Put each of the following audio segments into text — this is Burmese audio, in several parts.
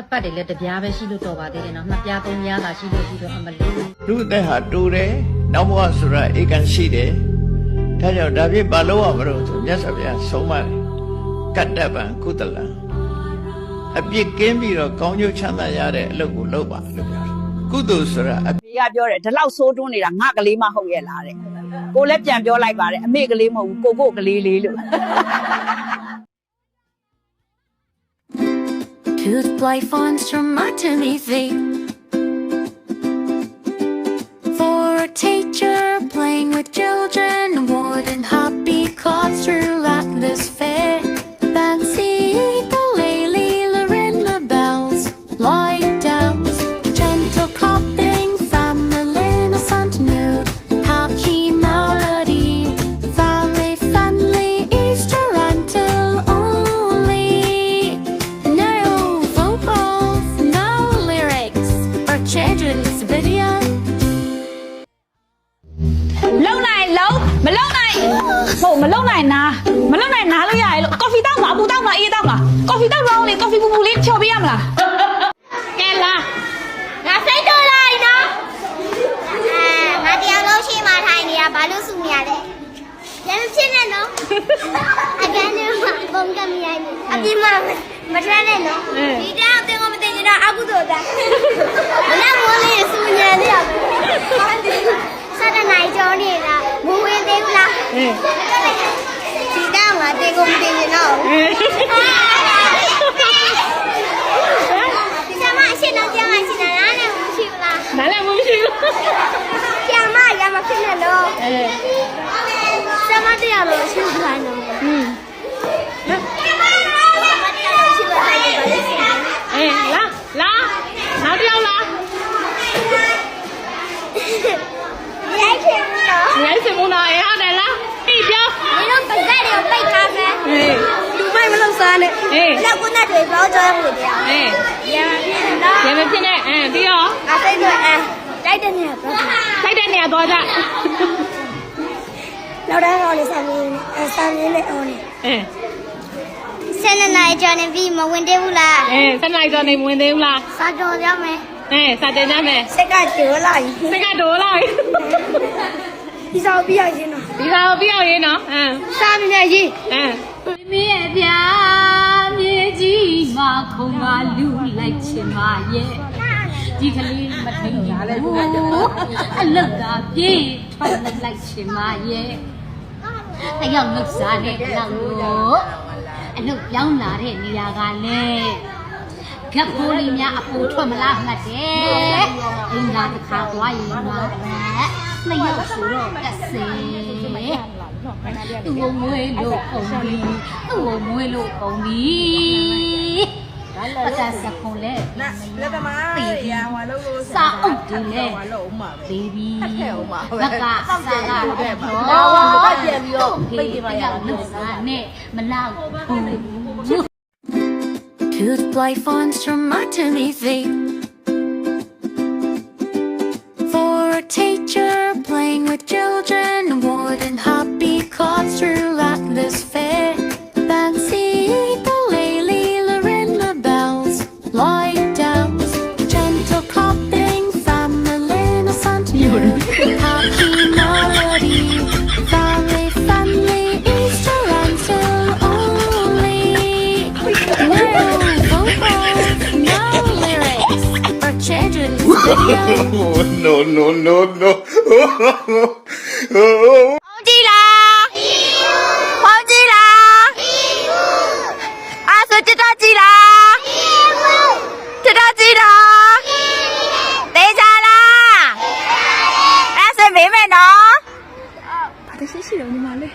ပတ်တွေလည်းတပြားပဲရှိလို့တော်ပါသေးတယ်နော်နှစ်ပြားသုံးပြားသာရှိလို့အမလေး လူအသက်ဟာတူတယ်နောက်ဘဝဆိုတာဧကန်ရှိတယ်ဒါကြောင့်ဒါဖြင့်မလုပ်ရမလို့ဆိုမြတ်စွာဘုရားဆုံးမတယ်ကတ္တပံကုသလံအပြစ်ကင်းပြီးတော့ကောင်းကျိုးချမ်းသာရတဲ့အလုပ်ကိုလုပ်ပါလို့ပြောတယ်ကုသိုလ်ဆိုတာအ ဒီကပြောတယ်ဒီလောက်ဆိုးတွန်းနေတာငါကလေးမဟုတ်ရဲ့လားတဲ့ကိုလည်းပြန်ပြောလိုက်ပါတယ်အမေကလေးမဟုတ်ဘူးကိုကလေးလေးလို့ Toothbrush forms from maternity feet. For a teacher playing with children, wooden happy caught through atmosphere. Fancy the lily, Lorinda bells, light downs, gentle clapping, family innocent nude, happy melody, family friendly Easter until only. No vocals, no lyrics, or children's video. လုံနိုင်လုံမလုံနိုင်ဟုတ်မလုံနိုင်နာမလုံနိုင်နာလို့ရတယ်လို့ကော်ဖီတောက်မှာအပူတောက်မှာအေးတောက်မှာကော်ဖီတောက်တော့လေကော်ဖီပူပူလေးဖြော်ပေးရမလားကဲလားငါစိတ်တော်လိုက်နော်ငါတရားလုံးရှိမှထိုင်နေရဘာလို့စုနေရလဲရမ်းဖြစ်နေနော်အကန်နေမှာပုံကမရိုက်ဘူးအပြင်မှာမထမ်းနဲ့နော်ဒီတောင်တင်ကိုမတင်ကြတော့အကုသိုလ်တာမနေ့မိုးလေးစုညံနေရစတဲ့နိုင်ကြောနေလားမဝင်သေးဘူးလားဒီတောင်ကတင်ကိုမတင်ကြတော့ကျမအရှင်းတော့ကျမရှင်းတာနားလည်းမရှိဘူးလား နားလည်းမရှိဘူး ကျမရမဖြစ်နဲ့နော်ကျမတရားလို့ရှိခိုင်းတော့လာနောက်တစ်ယောက်လား ရိုက်ချင်ဘူးနော် ရိုက်စမနာအေးဟုတ်တယ်လားအေးပြော ဒီတော့ပါဇက်တွေကိုပိတ်ထားမယ် အေး လူမိုက်မလို့စားနဲ့ အေး နောက်ကုန်းတွေဘောကြောင်းလို့တရား အေး ရမဖြစ်နဲ့နော် ရေမဖြစ်နဲ့ပြီးတော့ အသိဆိုတိုက်တဲ့နေရာတော့ ထိုက်တဲ့နေရာသွားကြ နောက်တိုင်းဟောလေးဆမ်းနေဆမ်းနေလေအော်နေ အေး ဆယ်နှစ်နိုင်ကျော်နေပြီမဝင်သေးဘူးလား ဆက်လိုက်တော့နေဝင်သေးဘူးလား စားတော်ရမယ် စတင်ကြမယ် စိတ်ကတိုးလာပြီ စိတ်ကတိုးလာပြီ ဒီစားပြရရင်နော် ဒီဟာကိုပြအောင်ရေးနော် စားမြဲရေး မင်းရဲ့ဗျာမြေကြီးမှာခုံကလူလိုက်ချင်ပါရဲ့ဒီကလေးမထိန်ဘူးအလုတ်သာပြေးထွက်လိုက်ချင်ပါရဲ့တယောက်နှုတ်စားတဲ့လောက်လို့အလုတ်ပြောင်းလာတဲ့နေရာကလည်းဂက်ဖိုးလေးများအပိုထွက်မလားမှတ်တယ်အင်္ဂါတစ်ခါသွားရင်တော့နှစ်ယောက်ဆိုတော့တက်စေသူ့ကိုမွေးလို့ပုံပြီးသူ့ကိုမွေးလို့ပုံပြီးပတ်သက်စခုံးလဲလက်သမားရဟွာလို့စာအုပ်တွေလဲဘေဘီဘက်ကစာကတဲ့တော့ပြန်ပြီးတော့ပြေးပါရလို့စားနဲ့မလောက်ဘူး Toothbrush forms from maternity feet. For a teacher playing with children, wooden happy caught through atmosphere. Fancy the lily, Lorinda bells, light downs, gentle clapping, family innocent mood, happy melody, family friendly Easter until only. No lyrics or children's video. no no no no ကြည့်လားပေါင်းကြည့်လားအားဆိုတက်ကြည့်လားတက်ကြည့်လားတေးကြလားအဲ့ဆိုမေးမယ်နော်ဘာတရှိတော့ညီမလေး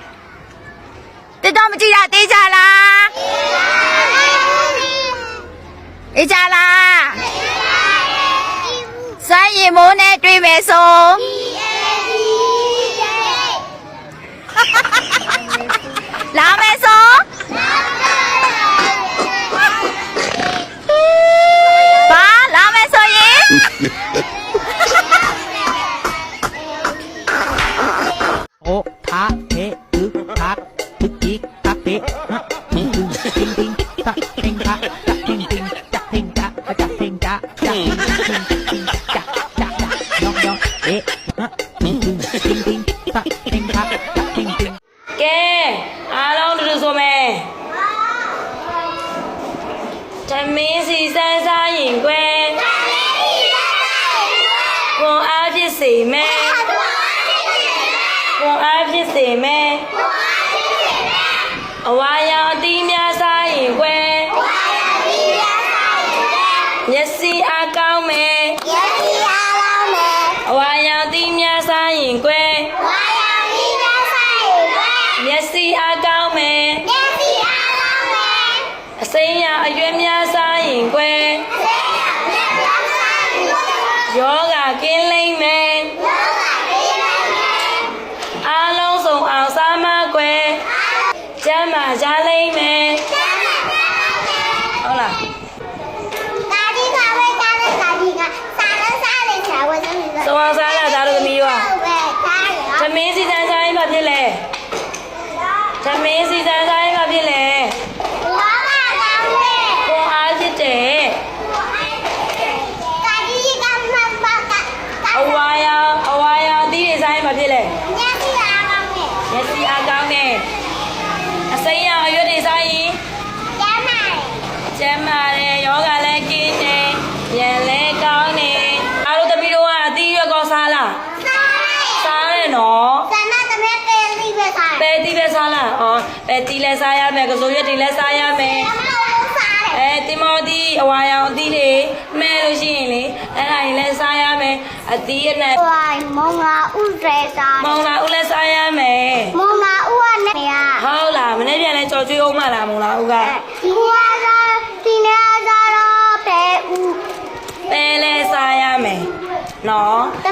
တက်တော့မကြည့်တာတေးကြလားအေးကြလားစွမ်းရည်မိုးနဲ့တွေ့မယ်ဆိုလာမယ်ဆိုဘာလာမယ်ဆိုရင် โอทาเทอึทักทึกจิกทักเทฮะทิงทิงทิงทิงทักทิงทักทักทิงทิงทักทิงทัก မင်းစီစမ်းစားရင်ကွယ်ကွန်အားဖြစ်စေမယ်ကွန်အားဖြစ်စေမယ်အဝါရောင်အသီးများစားရင်ကွယ်မျက်စိအားကောင်းမယ်အဝါရောင်အသီးများစားရင်ကွယ်မျက်စိအားကောင်းမယ်အစိမ်းရောင်အရွက်များစားရင်ကွယ်ယောဂကင်းလိမ့်မယ်အားလုံးစုံအောင်စားမကွယ်ကျမ်းမာကြလိမ့်မယ်ဟုတ်လားစုံအောင်စားလာသားတို့သမီးရောသမင်းစီစမ်းစားရင်ဘာဖြစ်လဲသမင်းစီစမ်းစားရင်ဘာဖြစ်လဲကိုအားဖြစ်တယ်အဝါရောင်အသီးတွေစားရင်ဘာဖြစ်လဲမျက်စိအားကောင်းတယ်အစိမ်းရောင်အရွက်တွေစားရင်ကျမ်းမာတယ်ယောဂလည်းကင်းတယ်ဉာဏ်လည်းကောင်းတယ်အားလုံးသမီးတို့ကအသီးရွက်ကောစားလားစားတယ်နော်ပဲတီးပဲစားလားပဲတီးလည်းစားရမယ်ကစိုးရွက်တွေလည်းစားရမယ်တင်မောသီးအဝါရောင်အသီးတွေမဲလို့ရှိရင်လေအဲ့ဒါကြီးလည်းစားရမယ်အသီးနဲ့မုံလာဥလည်းစားရမယ်ဟုတ်လားမနေ့ပြန်လဲကြော်ကျွေးအောင်မလားမုံလာဥကပဲလဲစားရမယ်နော်ပဲ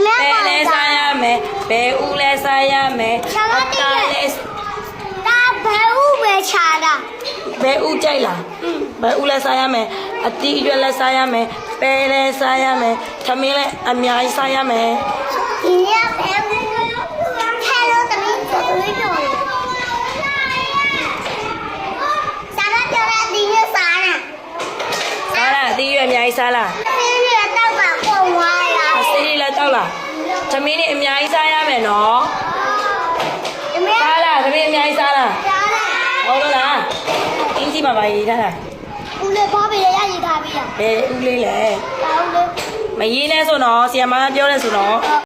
လဲစားရမယ်ဘဲဥလဲစားရမယ်အတားလဲဘဲဥကြိုက်လားဘဲဥလဲစားရမယ်အတီးရွက်လဲစားရမယ်ပဲလဲစားရမယ်သမင်းလဲအများကြီးစားရမယ်အတီးရွက်အများကြီးစားလားအစီးလည်းတောက်လားသမင်းလေးအများကြီးစားရမယ်နော်စားလားသမင်းအများကြီးစားလားဟုတ်လို့လားအင်းကြီးမှာပါရေးထားတာဦးလေးဘောပေးရရေးထားပြီလားဘယ်ဦးလေးလဲမရေးနဲ့ဆိုတော့ဆီယမပြောလဲဆိုတော့